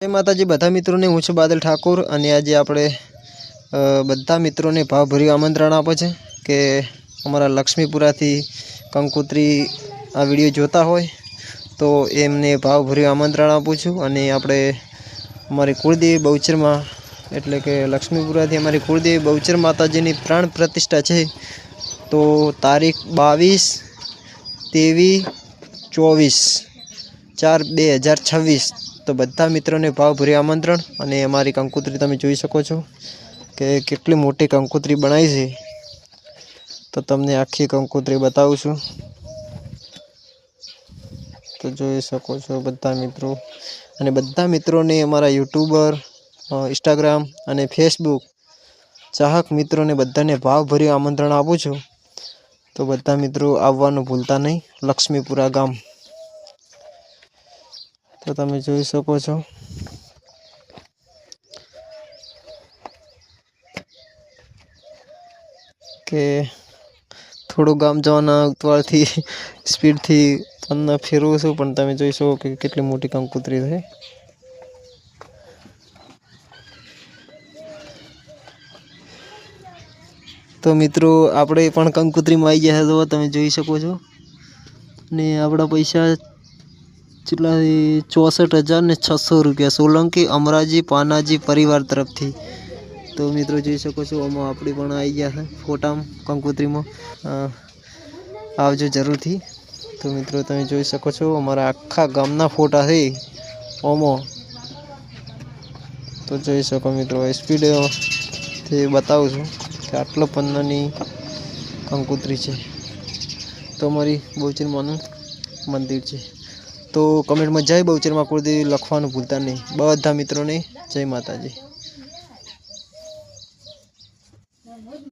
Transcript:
जय माताजी बधा मित्रों ने हूँ छुं बादल ठाकुर अने आज आपणे बधा मित्रों ने भावभर्યું आमंत्रण आपे छे के अमरा लक्ष्मीपुरा थी कंकोत्री आ विडियो जोता होय तो एमने भावभर्યું आमंत्रण आपું છું અને આપણે અમારી કુળદેવી બહુચરમાં એટલે કે લક્ષ્મીપુરાથી અમારી કુળદેવી બહુચર માતાજીની પ્રાણ પ્રતિષ્ઠા છે તો તારીખ 22 23 24/4/2026 तो बधा मित्रों ने भावभर्યું आमंत्रण अने अमारी कंकोत्री तमे जोई शको छो के केटली मोटी कंकोत्री बनाई छे तो तमने आखी कंकोत्री बतावुं छुं तो जोई शको छो बधा मित्रों अने बधा मित्रों ने अमारा यूट्यूबर इंस्टाग्राम अने फेसबुक चाहक मित्रों ने बधाने भावभर्યું आमंत्रण आपું છું तो बधा मित्रों आववानुं भूलता नहीं लक्ष्मीपुरा गाम। तो तमे जोई शको छो के थोड़ो गाम जवाना उतवाळ थी स्पीड थी तमने फेरवुं छुं पण तमे जोई शको के केटली मोटी कंकोत्री छे। तो मित्रों आपणे पण कंकोत्री में आई गया है तो तमे जोई शको छो ने आपड़ा पैसा 64,600 रुपया सोलंकी अमराजी पानाजी परिवार तरफ थी। तो मित्रों जोई शको छो आमां आपणी पण आई गया है फोटा कंकोत्री में आवजो जरूर थी। तो मित्रों तमे जोई शको छो अमारा आखा गामना फोटा है ओमो तो जोई शको मित्रों स्पीड थी बतावुं छुं के आटलो पन्नानी कंकोत्री छे। तो अमारी बहुचर मानुं मंदिर छे तो कमेंट में जय बहुचर मां कुलदेवी लखवानुं भूलता नहीं बधा मित्रों ने जय माताजी।